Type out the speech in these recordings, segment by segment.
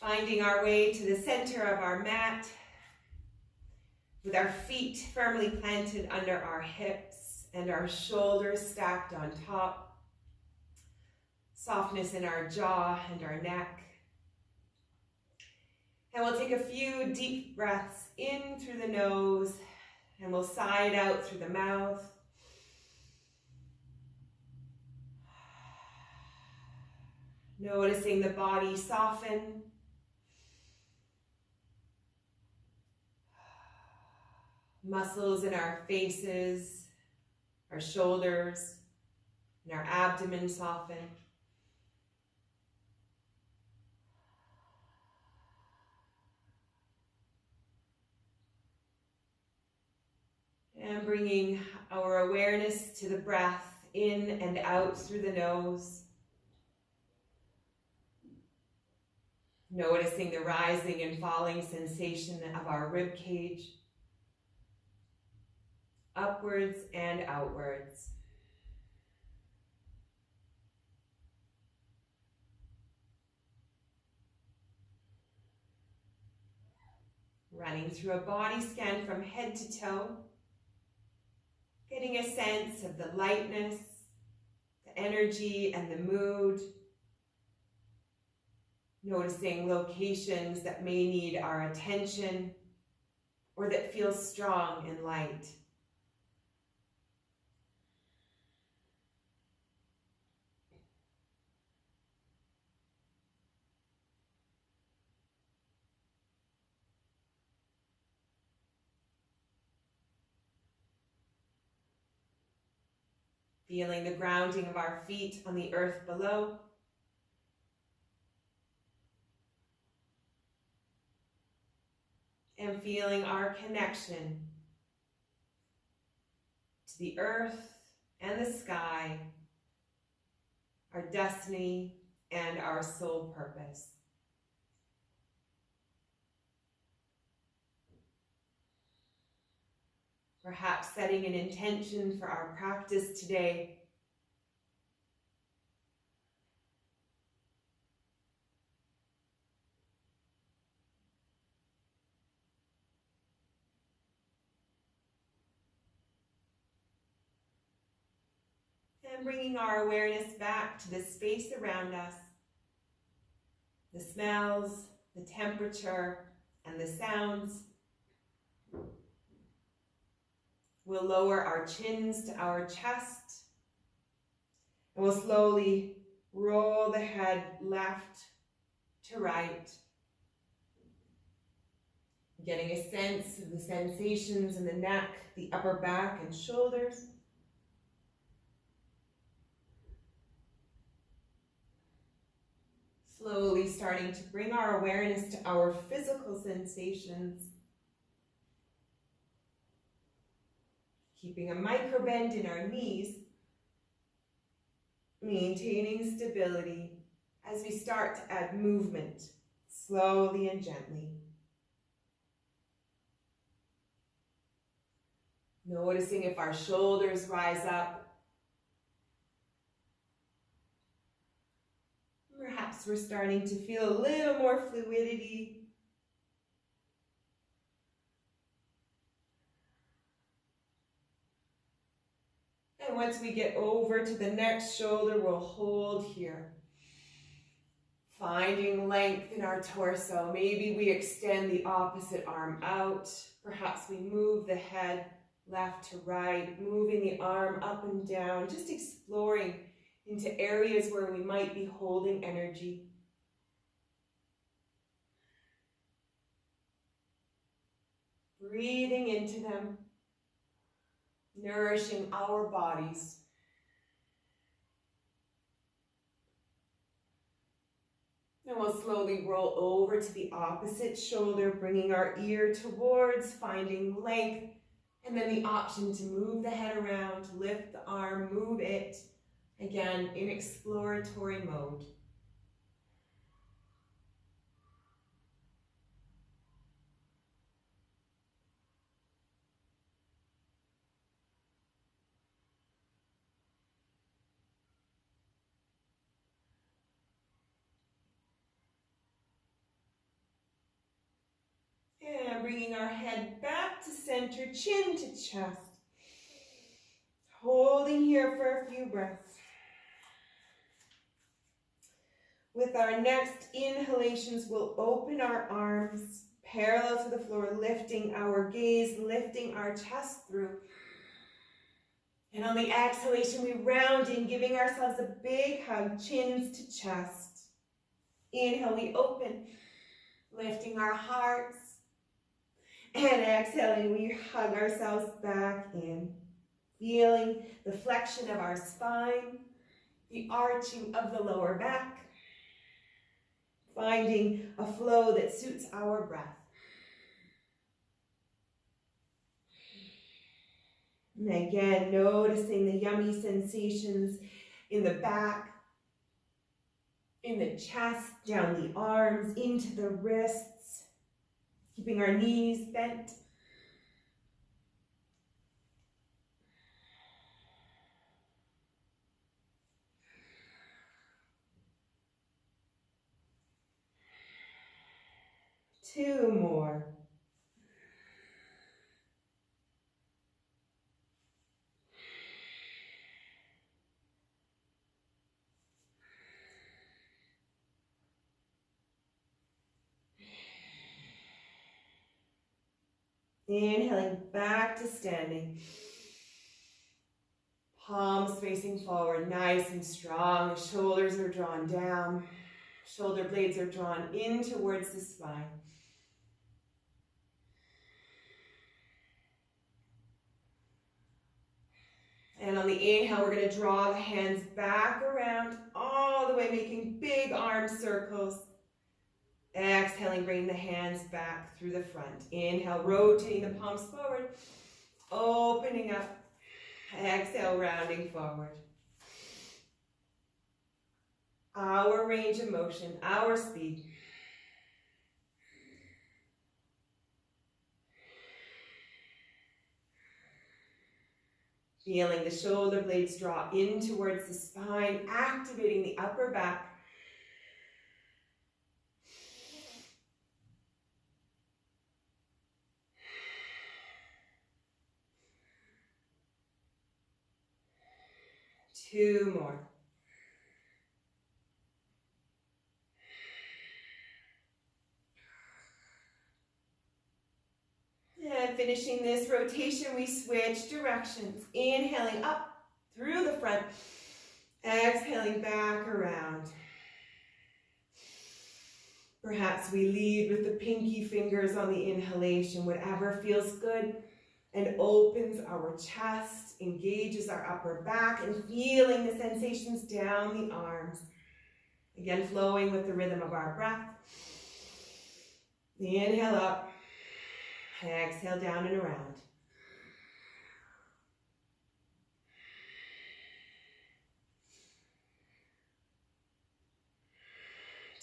Finding our way to the center of our mat with our feet firmly planted under our hips and our shoulders stacked on top. Softness in our jaw and our neck. And we'll take a few deep breaths in through the nose and we'll sigh it out through the mouth. Noticing the body soften. Muscles in our faces, our shoulders, and our abdomen soften. And bringing our awareness to the breath in and out through the nose. Noticing the rising and falling sensation of our rib cage. Upwards and outwards. Running through a body scan from head to toe. Getting a sense of the lightness, the energy, and the mood. Noticing locations that may need our attention or that feel strong and light. Feeling the grounding of our feet on the earth below. And feeling our connection to the earth and the sky, our destiny and our soul purpose. Perhaps setting an intention for our practice today. And bringing our awareness back to the space around us, the smells, the temperature, and the sounds. We'll lower our chins to our chest, and we'll slowly roll the head left to right, getting a sense of the sensations in the neck, the upper back and shoulders. Slowly starting to bring our awareness to our physical sensations. Keeping a micro bend in our knees, maintaining stability as we start to add movement, slowly and gently. Noticing if our shoulders rise up. Perhaps we're starting to feel a little more fluidity. And once we get over to the next shoulder, we'll hold here. Finding length in our torso. Maybe we extend the opposite arm out. Perhaps we move the head left to right, moving the arm up and down, just exploring into areas where we might be holding energy. Breathing into them, nourishing our bodies. And we'll slowly roll over to the opposite shoulder, bringing our ear towards, finding length, and then the option to move the head around, lift the arm, move it, again in exploratory mode. on bringing our head back to center, chin to chest. Holding here for a few breaths. With our next inhalations, we'll open our arms parallel to the floor, lifting our gaze, lifting our chest through. And on the exhalation, we round in, giving ourselves a big hug, chins to chest. Inhale, we open, lifting our hearts. And exhaling, we hug ourselves back in, feeling the flexion of our spine, the arching of the lower back, finding a flow that suits our breath. And again, noticing the yummy sensations in the back, in the chest, down the arms, into the wrists, keeping our knees bent. Two more. Inhaling back to standing. Palms facing forward, nice and strong. Shoulders are drawn down. Shoulder blades are drawn in towards the spine. And on the inhale, we're going to draw the hands back around, all the way, making big arm circles. Exhaling, bring the hands back through the front. Inhale, rotating the palms forward, opening up. Exhale, rounding forward. Our range of motion, our speed. Feeling the shoulder blades draw in towards the spine, activating the upper back. Two more. And finishing this rotation, we switch directions. Inhaling up through the front. Exhaling back around. Perhaps we lead with the pinky fingers on the inhalation, whatever feels good, and opens our chest, engages our upper back, and feeling the sensations down the arms. Again, flowing with the rhythm of our breath. Inhale up, exhale down and around.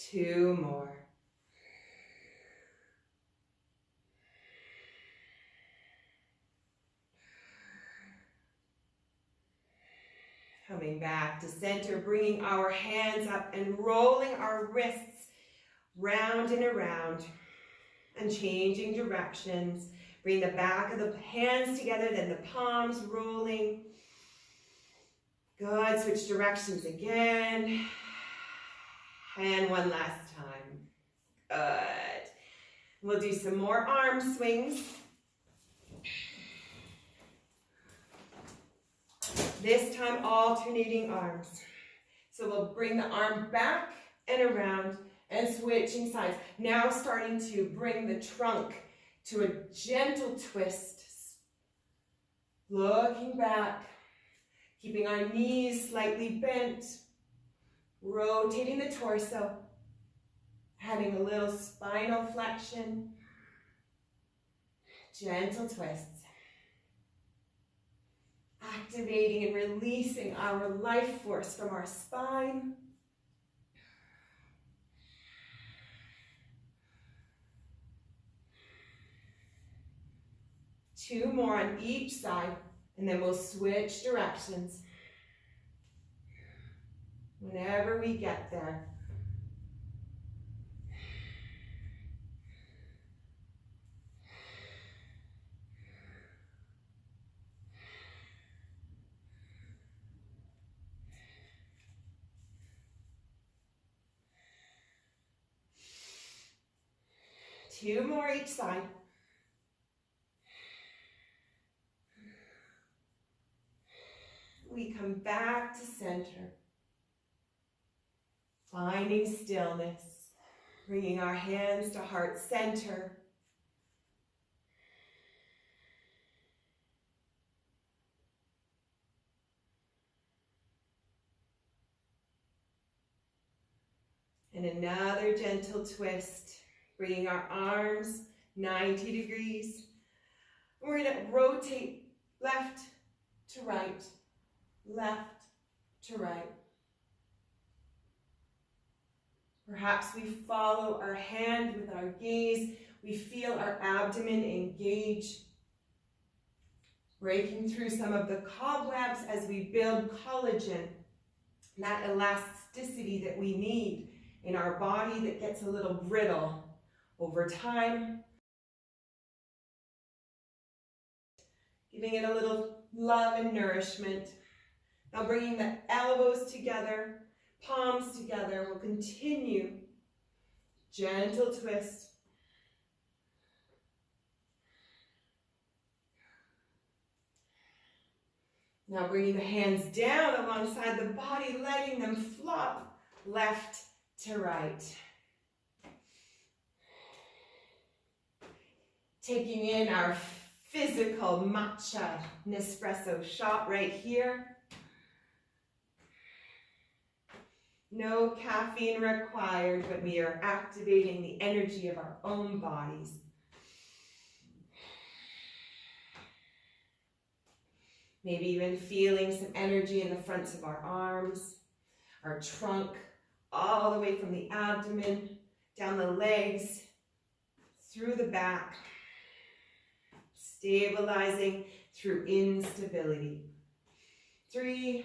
Two more. Coming back to center, bringing our hands up and rolling our wrists round and around and changing directions. Bring the back of the hands together, then the palms rolling. Good, switch directions again. And one last time. Good. We'll do some more arm swings. This time alternating arms. So we'll bring the arm back and around and switching sides. Now starting to bring the trunk to a gentle twist. Looking back, keeping our knees slightly bent, rotating the torso, having a little spinal flexion, gentle twists. Activating and releasing our life force from our spine. Two more on each side, and then we'll switch directions. Whenever we get there. 2 more each side. We come back to center, finding stillness, bringing our hands to heart center. And another gentle twist, bringing our arms 90 degrees. We're going to rotate left to right, left to right. Perhaps we follow our hand with our gaze. We feel our abdomen engage, breaking through some of the cobwebs as we build collagen, that elasticity that we need in our body that gets a little brittle over time. Giving it a little love and nourishment. Now bringing the elbows together, palms together. We'll continue. Gentle twist. Now bringing the hands down alongside the body, letting them flop left to right. Taking in our physical matcha Nespresso shot right here. No caffeine required, but we are activating the energy of our own bodies. Maybe even feeling some energy in the fronts of our arms, our trunk, all the way from the abdomen, down the legs, through the back, stabilizing through instability. 3,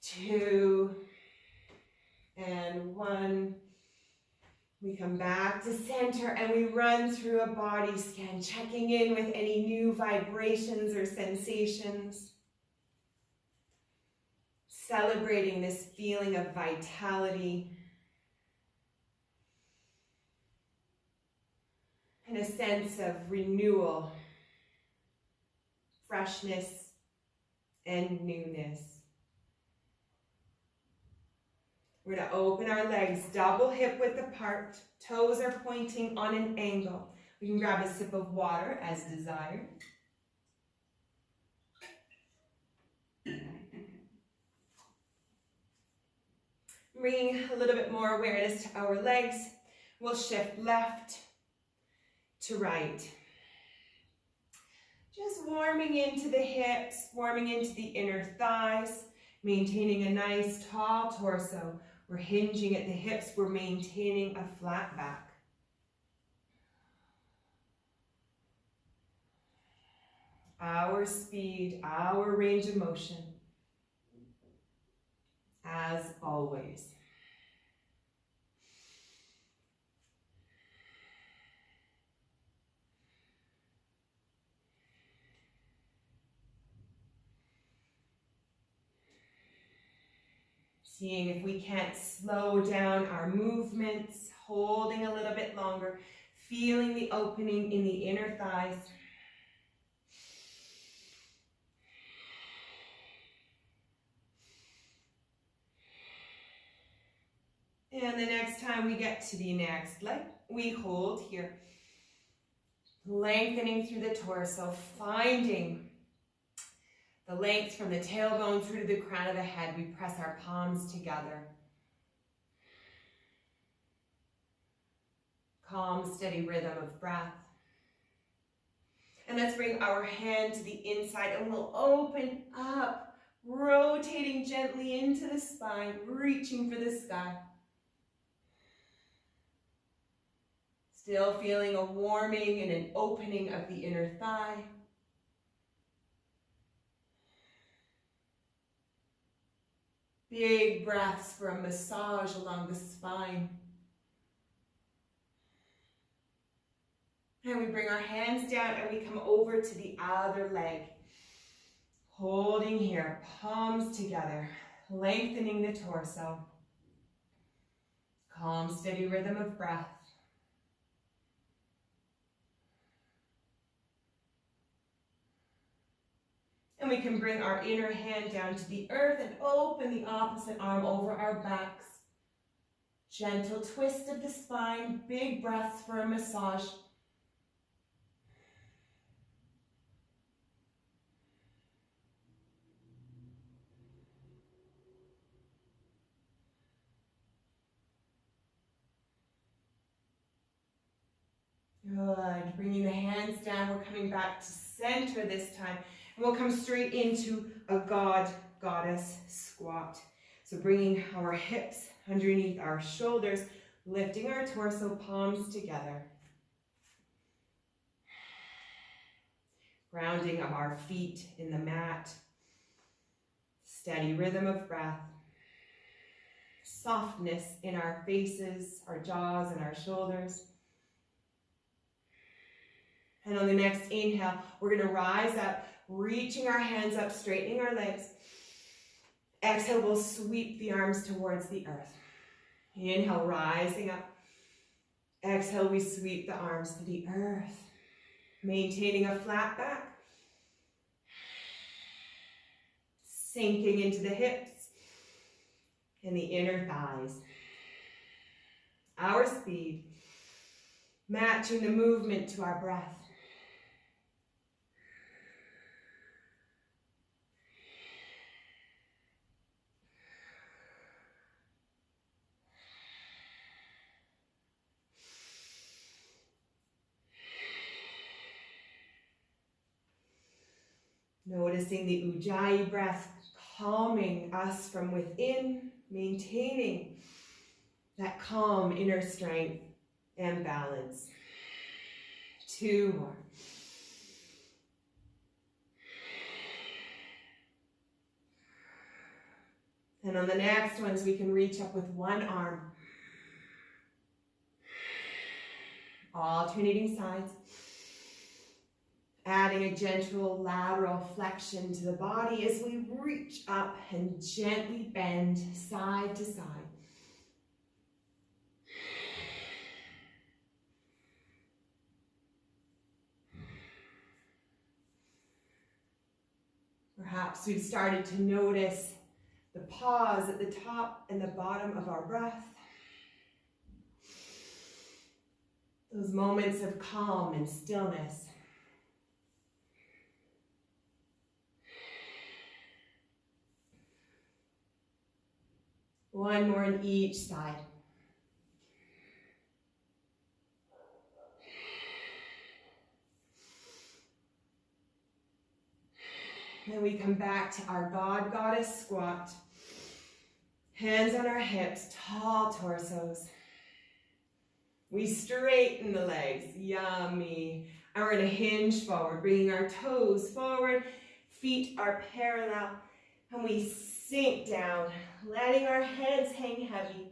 2, and 1. We come back to center and we run through a body scan, checking in with any new vibrations or sensations. Celebrating this feeling of vitality and a sense of renewal, freshness, and newness. We're going to open our legs, double hip width apart, toes are pointing on an angle. We can grab a sip of water as desired. Bringing a little bit more awareness to our legs, we'll shift left to right. Just warming into the hips, warming into the inner thighs, maintaining a nice tall torso. We're hinging at the hips, we're maintaining a flat back. Our speed, our range of motion, as always. Seeing if we can't slow down our movements, holding a little bit longer, feeling the opening in the inner thighs. And the next time we get to the next leg, we hold here. Lengthening through the torso, finding the length from the tailbone through to the crown of the head. We press our palms together. Calm, steady rhythm of breath. And let's bring our hand to the inside and we'll open up, rotating gently into the spine, reaching for the sky. Still feeling a warming and an opening of the inner thigh. Big breaths for a massage along the spine. And we bring our hands down and we come over to the other leg. Holding here, palms together, lengthening the torso. Calm, steady rhythm of breath. And we can bring our inner hand down to the earth and open the opposite arm over our backs. Gentle twist of the spine, big breaths for a massage. Good. Bringing the hands down, we're coming back to center this time. And we'll come straight into a God-Goddess squat. So bringing our hips underneath our shoulders, lifting our torso, palms together. Grounding of our feet in the mat. Steady rhythm of breath. Softness in our faces, our jaws, and our shoulders. And on the next inhale, we're going to rise up, reaching our hands up, straightening our legs. Exhale, we'll sweep the arms towards the earth. Inhale, rising up. Exhale, we sweep the arms to the earth. Maintaining a flat back. Sinking into the hips and the inner thighs. Our speed, matching the movement to our breath. Noticing the Ujjayi breath calming us from within, maintaining that calm inner strength and balance. 2 more. And on the next ones, we can reach up with one arm. Alternating sides. Adding a gentle lateral flexion to the body as we reach up and gently bend side to side. Perhaps we've started to notice the pause at the top and the bottom of our breath. Those moments of calm and stillness. One more on each side. Then we come back to our God-Goddess squat. Hands on our hips, tall torsos. We straighten the legs, yummy. And we're gonna hinge forward, bringing our toes forward, feet are parallel, and we sink down, letting our heads hang heavy,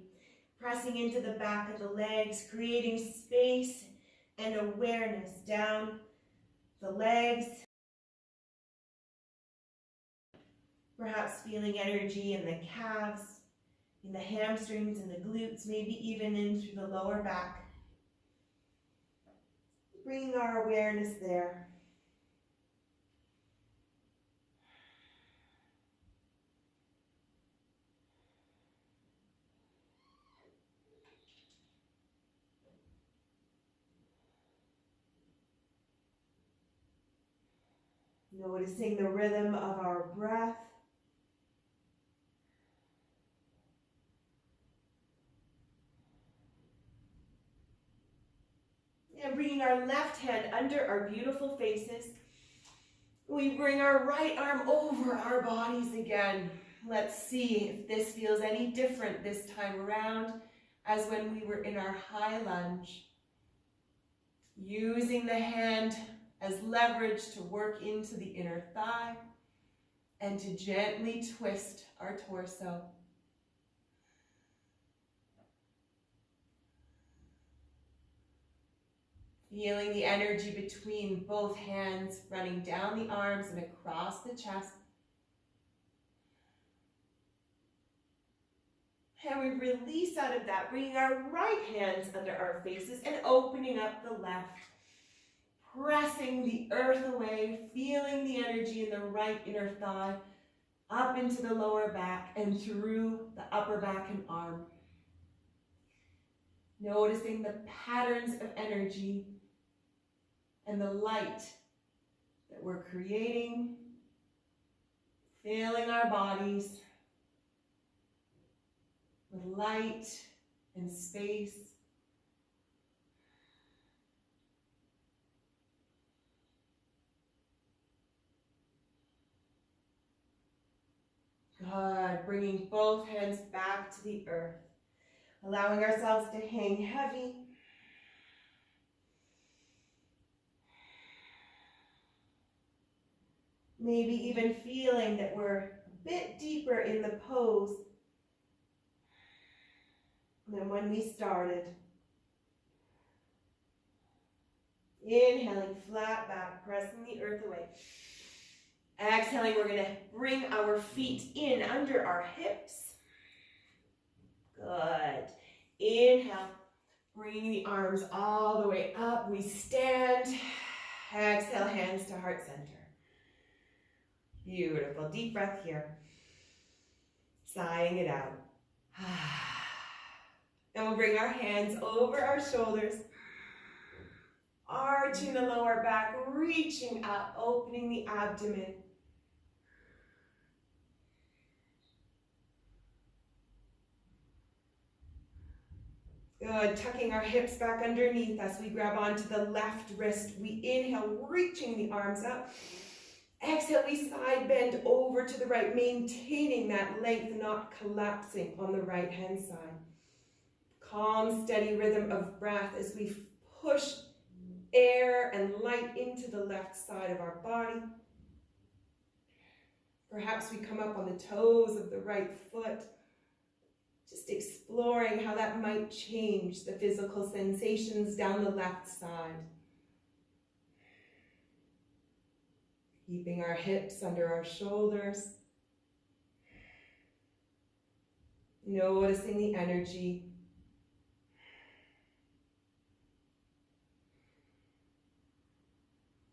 pressing into the back of the legs, creating space and awareness down the legs. Perhaps feeling energy in the calves, in the hamstrings, in the glutes, maybe even in through the lower back. Bringing our awareness there. Noticing the rhythm of our breath. And bringing our left hand under our beautiful faces. We bring our right arm over our bodies again. Let's see if this feels any different this time around as when we were in our high lunge. Using the hand as leverage to work into the inner thigh and to gently twist our torso. Feeling the energy between both hands running down the arms and across the chest. And we release out of that, bringing our right hands under our faces and opening up the left. pressing the earth away, feeling the energy in the right inner thigh, up into the lower back and through the upper back and arm. Noticing the patterns of energy and the light that we're creating, filling our bodies with light and space. Good. Bringing both hands back to the earth, allowing ourselves to hang heavy. Maybe even feeling that we're a bit deeper in the pose than when we started. Inhaling, flat back, pressing the earth away. Exhaling, we're going to bring our feet in under our hips. Good. Inhale, bringing the arms all the way up. We stand. Exhale, hands to heart center. Beautiful. Deep breath here. Sighing it out. And we'll bring our hands over our shoulders, arching the lower back, reaching up, opening the abdomen. Good. Tucking our hips back underneath us. We grab onto the left wrist. We inhale, reaching the arms up. Exhale, we side bend over to the right, maintaining that length, not collapsing on the right hand side. Calm, steady rhythm of breath as we push air and light into the left side of our body. Perhaps we come up on the toes of the right foot, just exploring how that might change the physical sensations down the left side. Keeping our hips under our shoulders. Noticing the energy.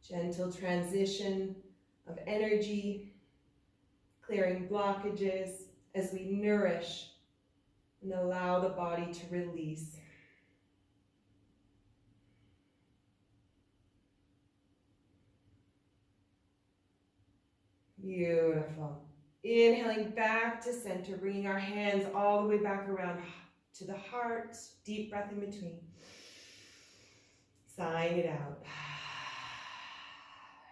Gentle transition of energy, clearing blockages as we nourish and allow the body to release. Beautiful. Inhaling back to center, bringing our hands all the way back around to the heart. Deep breath in between. Sighing it out.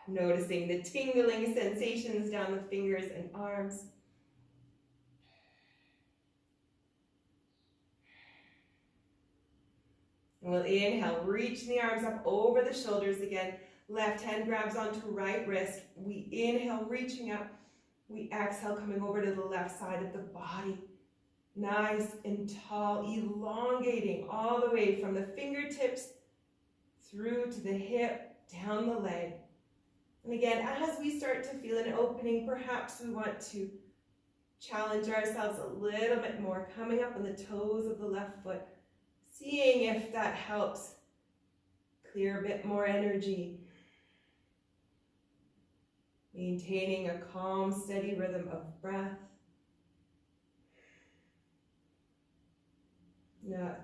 Noticing the tingling sensations down the fingers and arms. And we'll inhale, reach the arms up over the shoulders again. Left hand grabs onto right wrist. We inhale, reaching up. We exhale, coming over to the left side of the body. Nice and tall, elongating all the way from the fingertips through to the hip, down the leg. And again, as we start to feel an opening, perhaps we want to challenge ourselves a little bit more, coming up on the toes of the left foot, seeing if that helps clear a bit more energy. Maintaining a calm, steady rhythm of breath.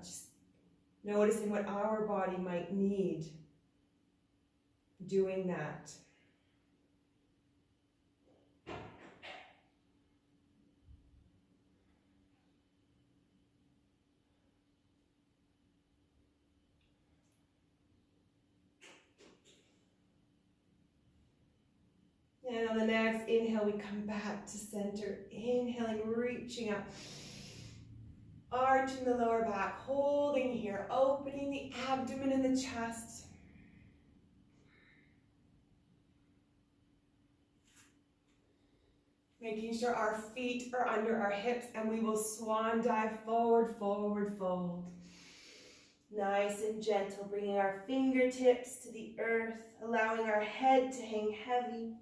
Just noticing what our body might need doing that. And on the next inhale, we come back to center. Inhaling, reaching up. Arching the lower back, holding here, opening the abdomen and the chest. Making sure our feet are under our hips, and we will swan dive forward, forward, fold. Nice and gentle, bringing our fingertips to the earth, allowing our head to hang heavy.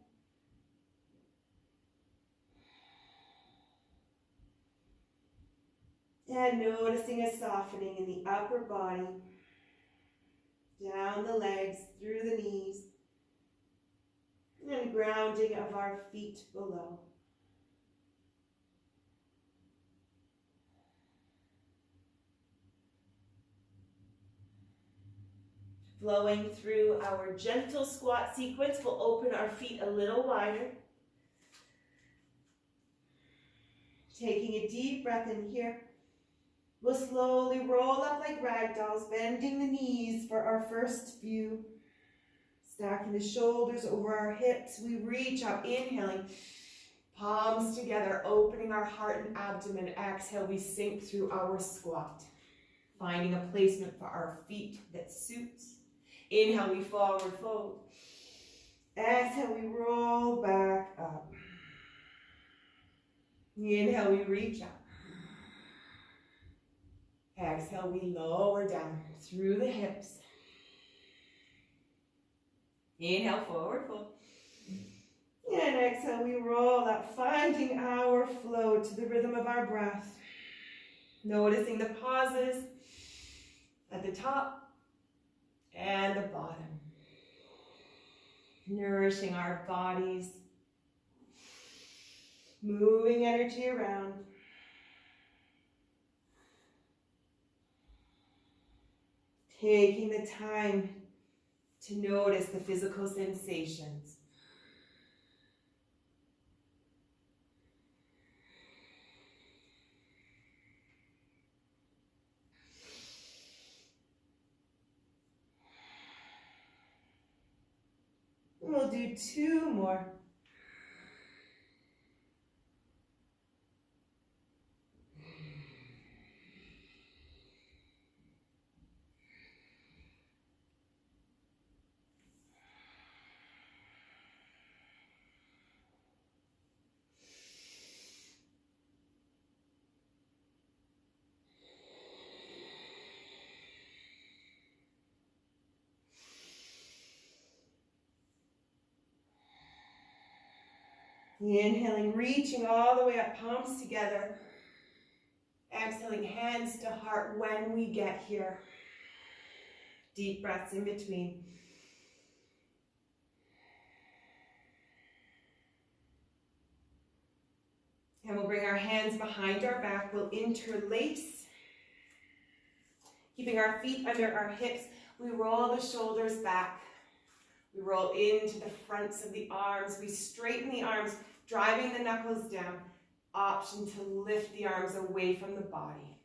And noticing a softening in the upper body. down the legs, through the knees, and grounding of our feet below. Flowing through our gentle squat sequence, we'll open our feet a little wider. Taking a deep breath in here. We'll slowly roll up like ragdolls, bending the knees for our first view. Stacking the shoulders over our hips, we reach up, inhaling, palms together, opening our heart and abdomen. Exhale, we sink through our squat, finding a placement for our feet that suits. Inhale, we forward fold. Exhale, we roll back up. Inhale, we reach up. Exhale, we lower down through the hips. Inhale, forward fold. And exhale, we roll up, finding our flow to the rhythm of our breath. Noticing the pauses at the top and the bottom. Nourishing our bodies. Moving energy around. Taking the time to notice the physical sensations. We'll do 2 more. Inhaling, reaching all the way up, palms together. Exhaling, hands to heart when we get here. Deep breaths in between. And we'll bring our hands behind our back. We'll interlace. Keeping our feet under our hips, we roll the shoulders back. We roll into the fronts of the arms. We straighten the arms, driving the knuckles down. Option to lift the arms away from the body.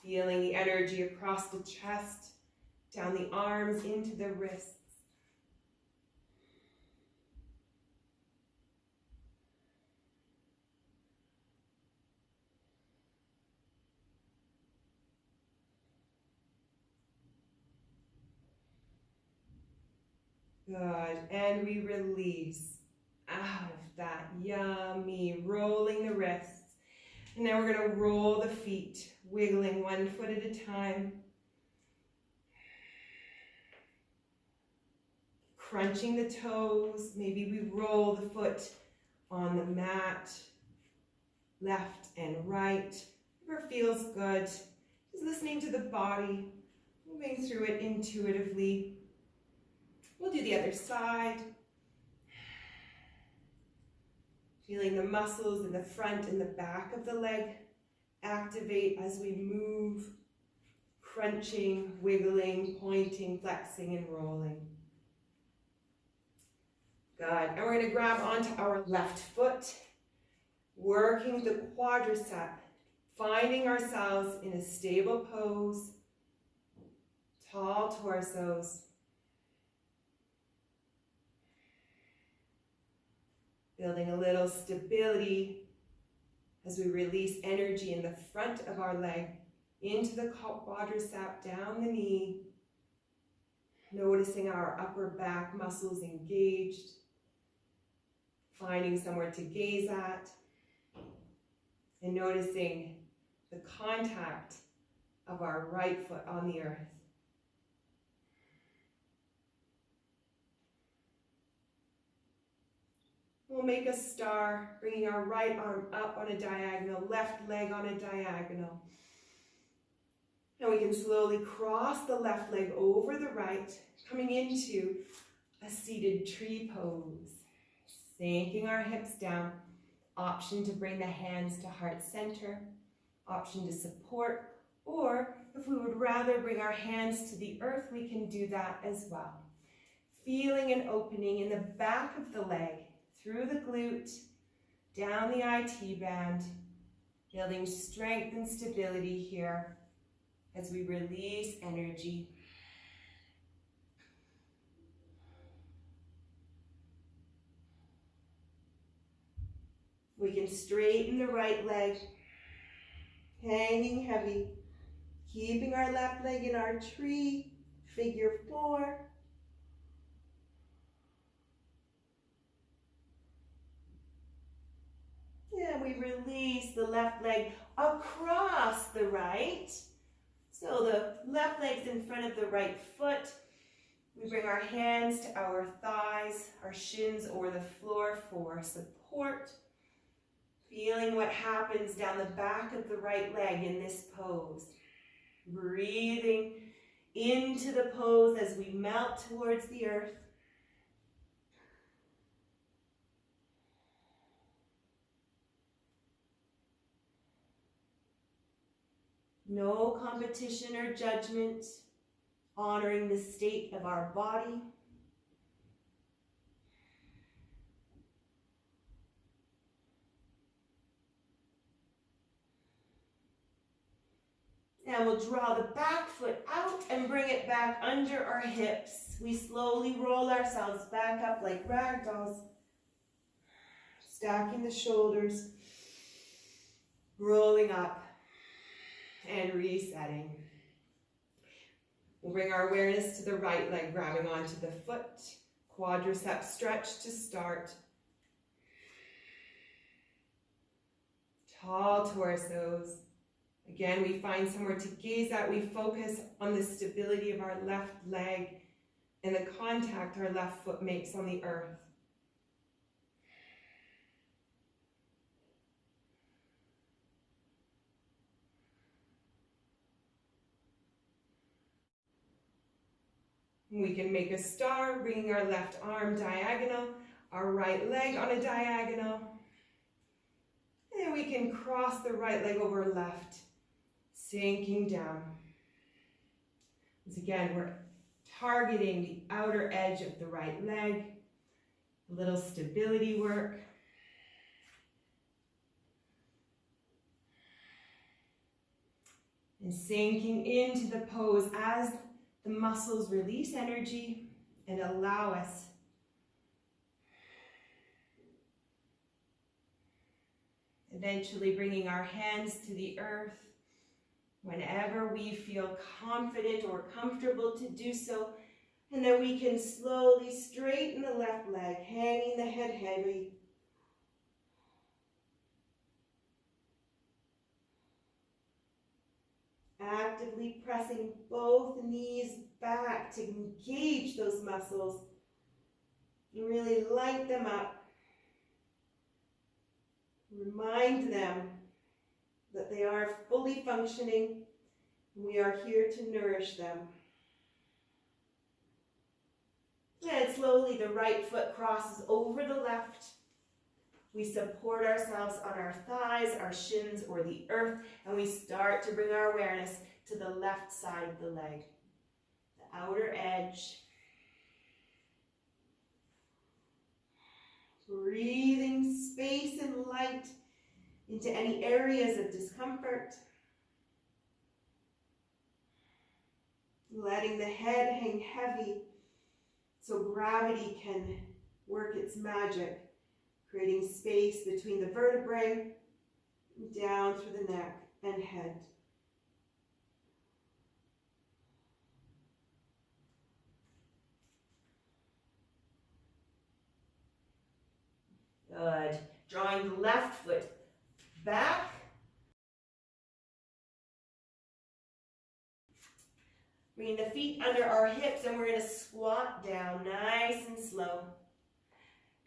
Feeling the energy across the chest, down the arms, into the wrists. Good, and we release out of that, yummy, rolling the wrists. And now we're gonna roll the feet, wiggling 1 foot at a time. Crunching the toes, maybe we roll the foot on the mat, left and right, whatever feels good. Just listening to the body, moving through it intuitively. We'll do the other side. Feeling the muscles in the front and the back of the leg activate as we move, crunching, wiggling, pointing, flexing, and rolling. Good. And we're going to grab onto our left foot, working the quadricep, finding ourselves in a stable pose, tall torsos. Building a little stability as we release energy in the front of our leg into the quadricep, down the knee. Noticing our upper back muscles engaged. Finding somewhere to gaze at. And noticing the contact of our right foot on the earth. We'll make a star, bringing our right arm up on a diagonal, left leg on a diagonal. And we can slowly cross the left leg over the right, coming into a seated tree pose. Sinking our hips down. Option to bring the hands to heart center. Option to support. Or if we would rather bring our hands to the earth, we can do that as well. Feeling an opening in the back of the leg, through the glute, down the IT band, building strength and stability here as we release energy. We can straighten the right leg, hanging heavy, keeping our left leg in our tree, figure 4. And we release the left leg across the right. So the left leg's in front of the right foot. We bring our hands to our thighs, our shins, or the floor for support. Feeling what happens down the back of the right leg in this pose. Breathing into the pose as we melt towards the earth. No competition or judgment, honoring the state of our body. And we'll draw the back foot out and bring it back under our hips. We slowly roll ourselves back up like rag dolls, stacking the shoulders, rolling up, and resetting. We'll bring our awareness to the right leg, grabbing onto the foot. Quadriceps stretch to start. Tall torsos. Again, we find somewhere to gaze at. We focus on the stability of our left leg and the contact our left foot makes on the earth. We can make a star, bringing our left arm diagonal, our right leg on a diagonal. And we can cross the right leg over left, sinking down. Once again, we're targeting the outer edge of the right leg, a little stability work. And sinking into the pose as the muscles release energy and allow us eventually bringing our hands to the earth whenever we feel confident or comfortable to do so. And then we can slowly straighten the left leg, hanging the head heavy. Actively pressing both knees back to engage those muscles and really light them up. Remind them that they are fully functioning and we are here to nourish them. And slowly the right foot crosses over the left. We support ourselves on our thighs, our shins, or the earth, and we start to bring our awareness to the left side of the leg, the outer edge. Breathing space and light into any areas of discomfort. Letting the head hang heavy so gravity can work its magic, creating space between the vertebrae, down through the neck and head. Good. Drawing the left foot back. Bringing the feet under our hips and we're going to squat down nice and slow.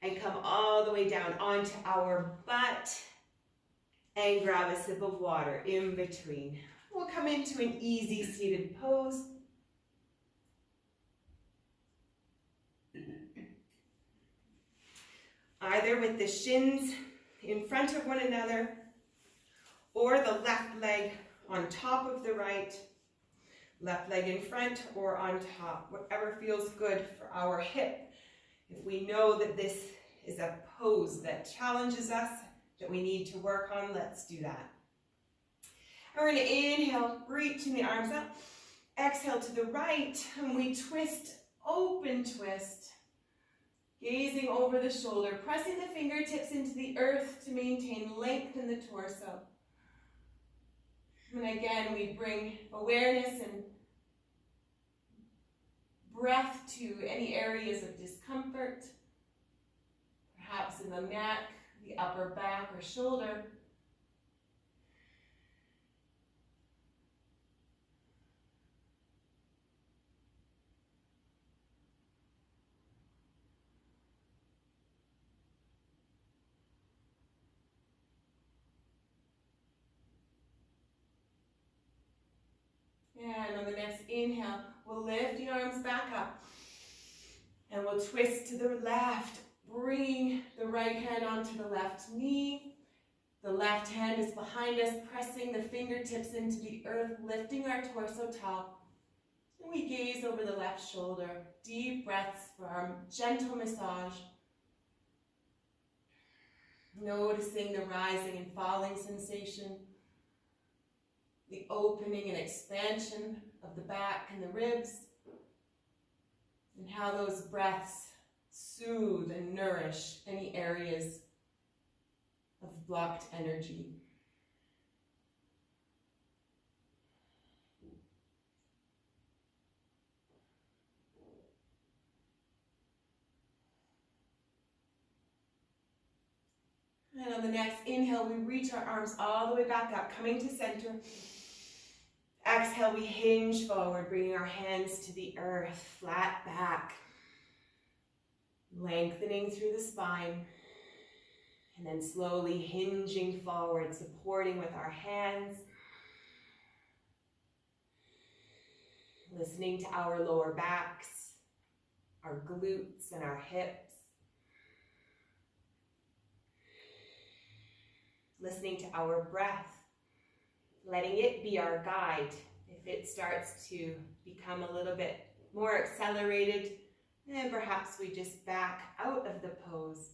And come all the way down onto our butt and grab a sip of water in between. We'll come into an easy seated pose. Either with the shins in front of one another or the left leg on top of the right, left leg in front or on top, whatever feels good for our hip. If we know that this is a pose that challenges us, that we need to work on, let's do that. And we're going to inhale, reaching the arms up. Exhale to the right, and we twist, open twist. Gazing over the shoulder, pressing the fingertips into the earth to maintain length in the torso. And again, we bring awareness and breath to any areas of discomfort, perhaps in the neck, the upper back or shoulder. And on the next inhale, we'll lift the arms back up. And we'll twist to the left, bringing the right hand onto the left knee. The left hand is behind us, pressing the fingertips into the earth, lifting our torso tall. And we gaze over the left shoulder. Deep breaths for our gentle massage. Noticing the rising and falling sensation. The opening and expansion of the back and the ribs, and how those breaths soothe and nourish any areas of blocked energy. And on the next inhale, we reach our arms all the way back up, coming to center. Exhale, we hinge forward, bringing our hands to the earth, flat back. Lengthening through the spine. And then slowly hinging forward, supporting with our hands. Listening to our lower backs, our glutes and our hips. Listening to our breath. Letting it be our guide. If it starts to become a little bit more accelerated, then perhaps we just back out of the pose.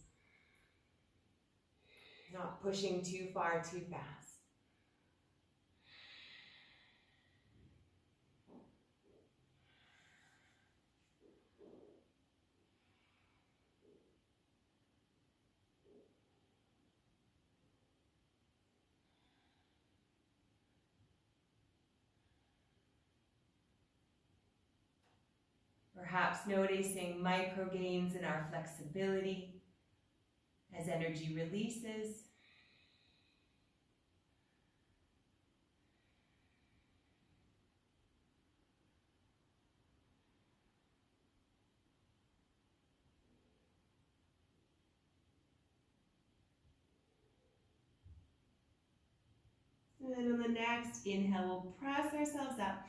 Not pushing too far, too fast. Perhaps noticing micro gains in our flexibility as energy releases. And then on the next inhale, we'll press ourselves up.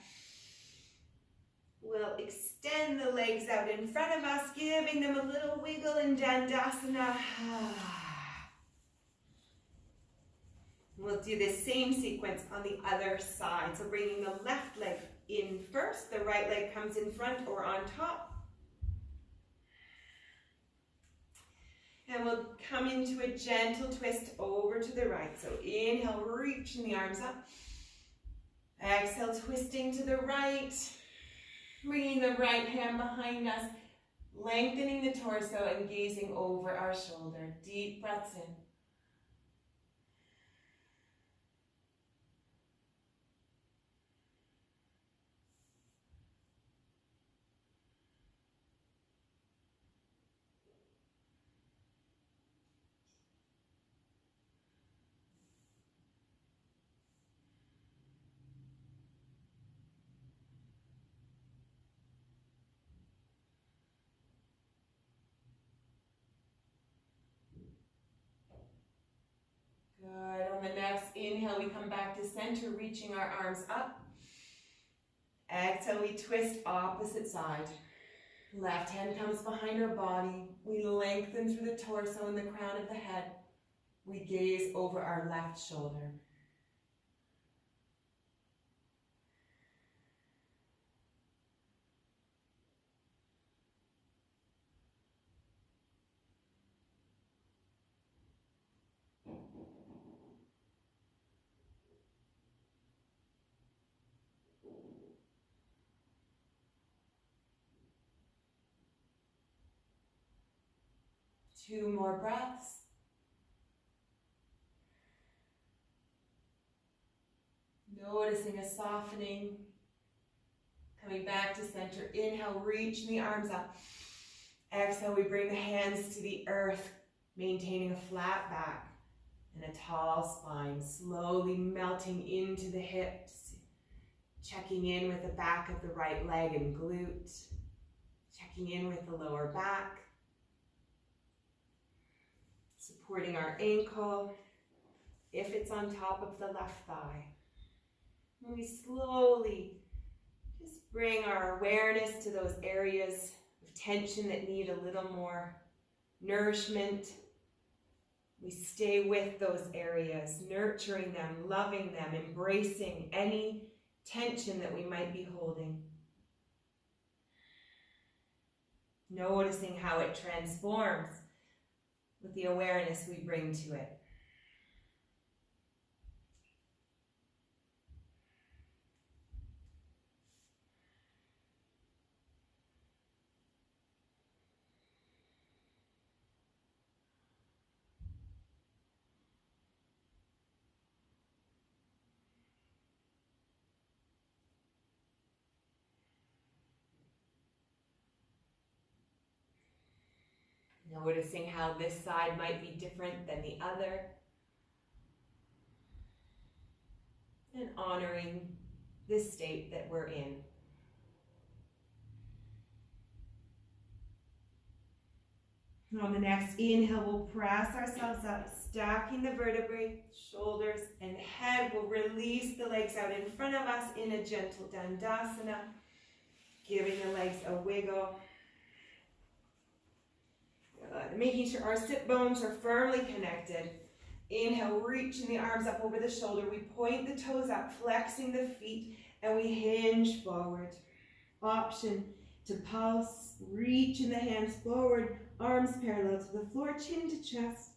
We'll extend the legs out in front of us, giving them a little wiggle in Dandasana. We'll do the same sequence on the other side. So bringing the left leg in first, the right leg comes in front or on top. And we'll come into a gentle twist over to the right. So inhale, reaching the arms up. Exhale, twisting to the right. Bringing the right hand behind us, lengthening the torso and gazing over our shoulder. Deep breaths in. Inhale, we come back to center, reaching our arms up. Exhale, we twist opposite side. Left hand comes behind our body. We lengthen through the torso and the crown of the head. We gaze over our left shoulder. Two more breaths. Noticing a softening. Coming back to center. Inhale, reaching the arms up. Exhale, we bring the hands to the earth, maintaining a flat back and a tall spine. Slowly melting into the hips. Checking in with the back of the right leg and glute. Checking in with the lower back. Supporting our ankle, if it's on top of the left thigh. And we slowly just bring our awareness to those areas of tension that need a little more nourishment. We stay with those areas, nurturing them, loving them, embracing any tension that we might be holding. Noticing how it transforms with the awareness we bring to it. Noticing how this side might be different than the other. And honoring this state that we're in. And on the next inhale, we'll press ourselves up, stacking the vertebrae, shoulders, and head. We'll release the legs out in front of us in a gentle dandasana, giving the legs a wiggle. Making sure our sit bones are firmly connected. Inhale, reaching the arms up over the shoulder. We point the toes up, flexing the feet, and we hinge forward. Option to pulse, reaching the hands forward, arms parallel to the floor, chin to chest.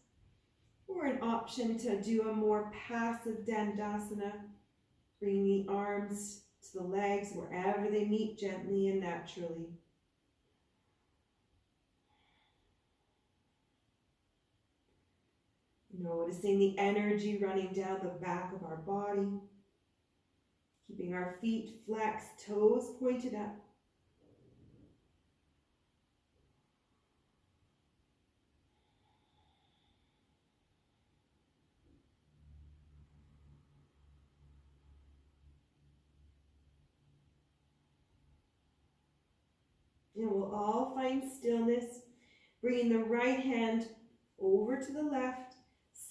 Or an option to do a more passive dandasana, bringing the arms to the legs wherever they meet gently and naturally. Noticing the energy running down the back of our body. Keeping our feet flexed, toes pointed up. And we'll all find stillness, bringing the right hand over to the left,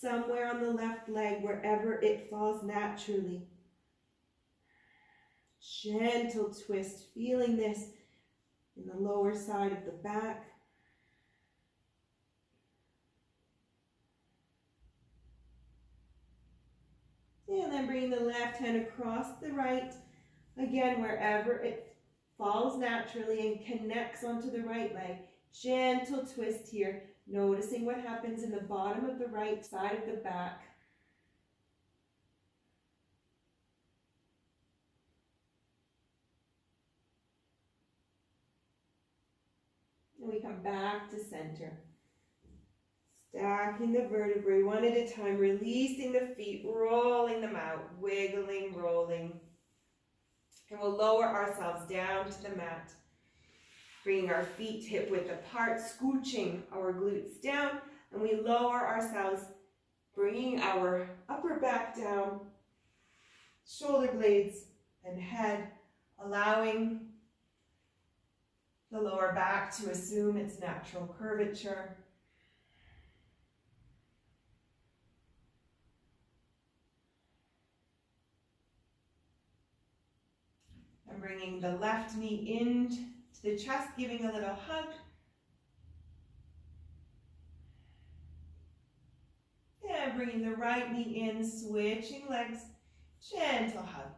somewhere on the left leg, wherever it falls naturally. Gentle twist, feeling this in the lower side of the back. And then bring the left hand across the right, again, wherever it falls naturally and connects onto the right leg. Gentle twist here. Noticing what happens in the bottom of the right side of the back. And we come back to center. Stacking the vertebrae one at a time, releasing the feet, rolling them out, wiggling, rolling. And we'll lower ourselves down to the mat. Bringing our feet hip width apart, scooching our glutes down, and we lower ourselves, bringing our upper back down, shoulder blades and head, allowing the lower back to assume its natural curvature. bringing the left knee into the chest, giving a little hug. And bringing the right knee in, switching legs, gentle hug.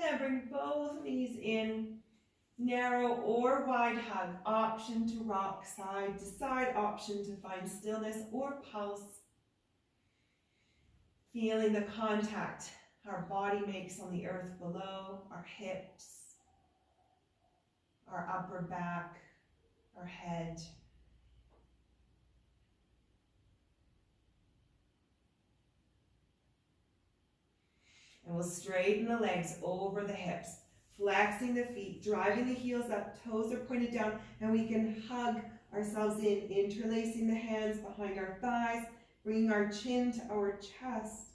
And bring both knees in, narrow or wide hug, option to rock side to side, option to find stillness or pulse. Feeling the contact our body makes on the earth below, our hips, our upper back, our head. And we'll straighten the legs over the hips, flexing the feet, driving the heels up, toes are pointed down, and we can hug ourselves in, interlacing the hands behind our thighs, bringing our chin to our chest.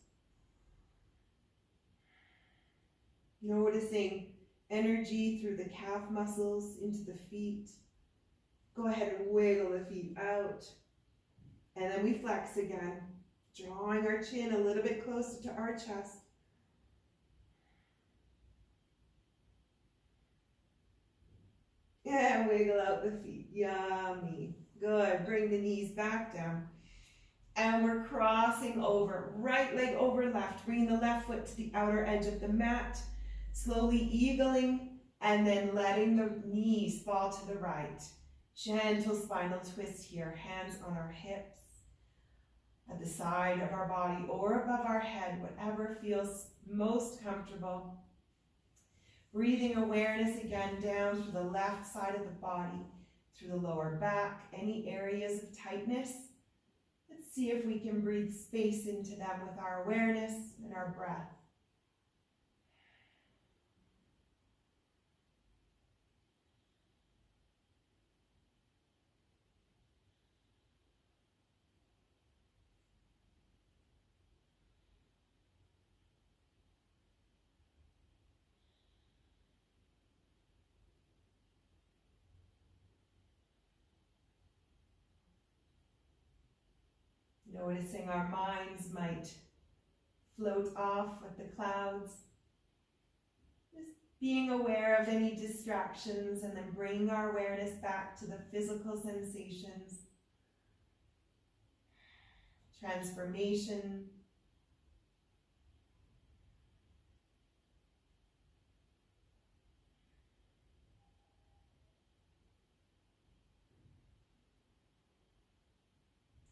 Noticing energy through the calf muscles into the feet. Go ahead and wiggle the feet out. And then we flex again, drawing our chin a little bit closer to our chest. And wiggle out the feet. Yummy. Good. Bring the knees back down. And we're crossing over. Right leg over left. Bringing the left foot to the outer edge of the mat. Slowly eagling and then letting the knees fall to the right. Gentle spinal twist here. Hands on our hips. At the side of our body or above our head. Whatever feels most comfortable. Breathing awareness again down through the left side of the body, through the lower back, any areas of tightness. Let's see if we can breathe space into them with our awareness and our breath. Noticing our minds might float off with the clouds. Just being aware of any distractions and then bringing our awareness back to the physical sensations. Transformation.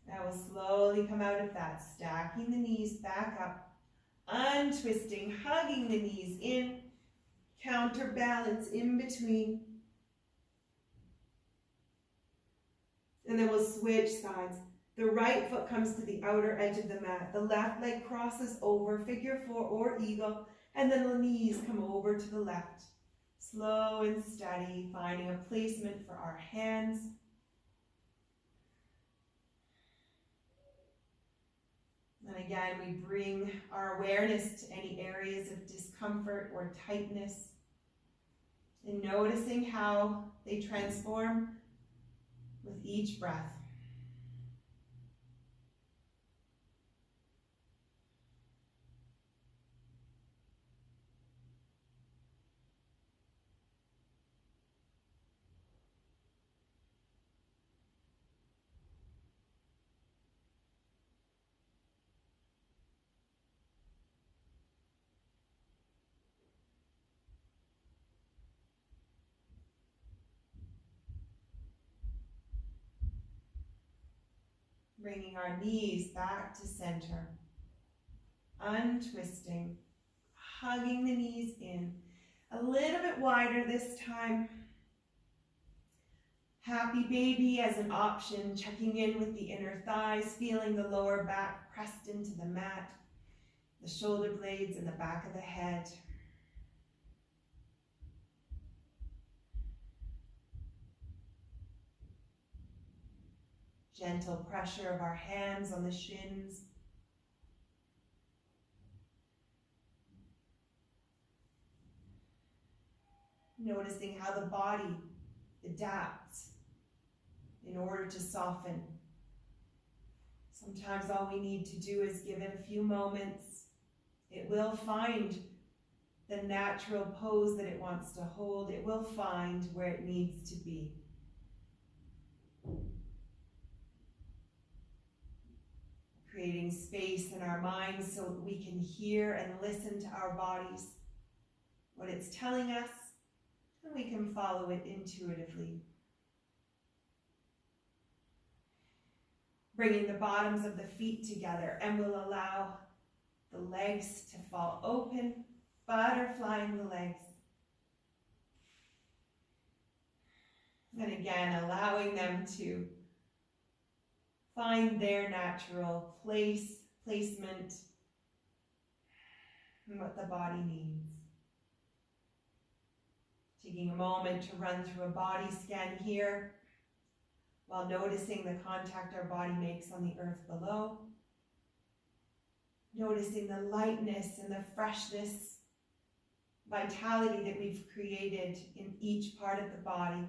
Now we'll slowly come out of that, stacking the knees back up, untwisting, hugging the knees in, counterbalance in between. And then we'll switch sides. The right foot comes to the outer edge of the mat. The left leg crosses over, figure four or eagle, and then the knees come over to the left. Slow and steady, finding a placement for our hands. And again, we bring our awareness to any areas of discomfort or tightness, and noticing how they transform with each breath. Bringing our knees back to center, untwisting, hugging the knees in, a little bit wider this time. Happy baby as an option, checking in with the inner thighs, feeling the lower back pressed into the mat, the shoulder blades and the back of the head. Gentle pressure of our hands on the shins. Noticing how the body adapts in order to soften. Sometimes all we need to do is give it a few moments. It will find the natural pose that it wants to hold. It will find where it needs to be. Creating space in our minds so that we can hear and listen to our bodies, what it's telling us, and we can follow it intuitively. Bringing the bottoms of the feet together, and we'll allow the legs to fall open, butterflying the legs. And again, allowing them to find their natural placement, and what the body needs. Taking a moment to run through a body scan here, while noticing the contact our body makes on the earth below. Noticing the lightness and the freshness, vitality that we've created in each part of the body.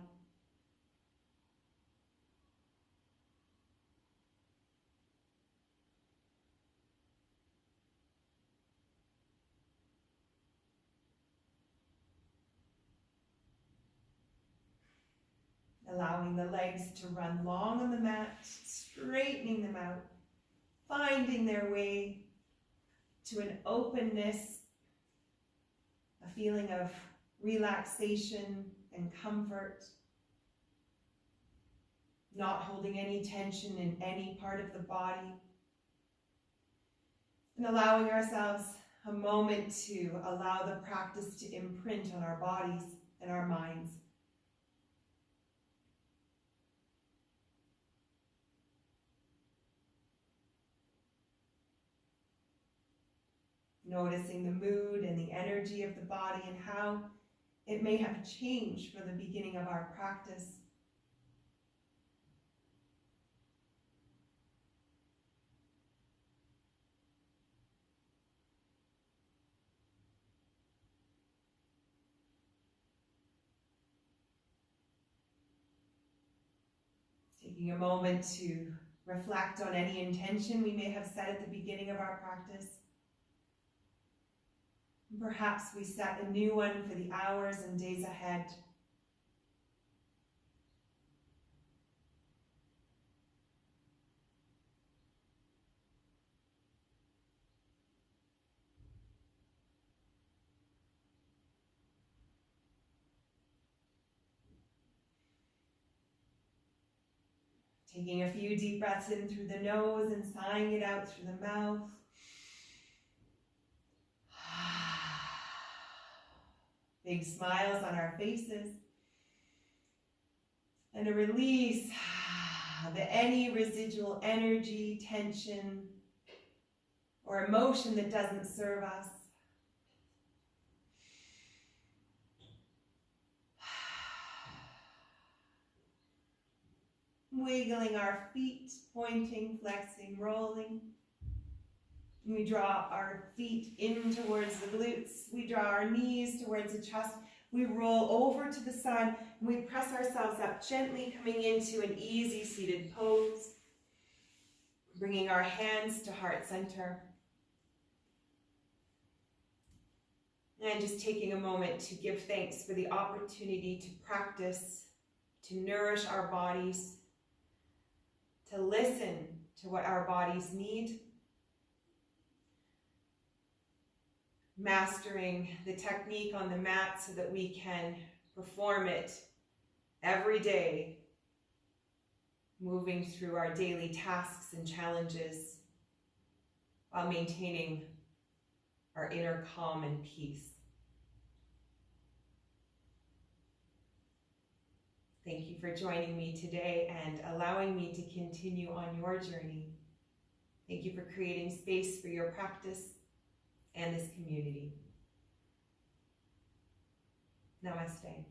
Allowing the legs to run long on the mat, straightening them out, finding their way to an openness, a feeling of relaxation and comfort, not holding any tension in any part of the body, and allowing ourselves a moment to allow the practice to imprint on our bodies and our minds. Noticing the mood and the energy of the body and how it may have changed from the beginning of our practice. Taking a moment to reflect on any intention we may have set at the beginning of our practice. Perhaps we set a new one for the hours and days ahead. Taking a few deep breaths in through the nose and sighing it out through the mouth. Big smiles on our faces. And a release of any residual energy, tension, or emotion that doesn't serve us. Wiggling our feet, pointing, flexing, rolling. We draw our feet in towards the glutes. We draw our knees towards the chest. We roll over to the side. And we press ourselves up gently, coming into an easy seated pose. Bringing our hands to heart center. And just taking a moment to give thanks for the opportunity to practice, to nourish our bodies, to listen to what our bodies need. Mastering the technique on the mat so that we can perform it every day, moving through our daily tasks and challenges while maintaining our inner calm and peace. Thank you for joining me today and allowing me to continue on your journey. Thank you for creating space for your practice and this community. Namaste.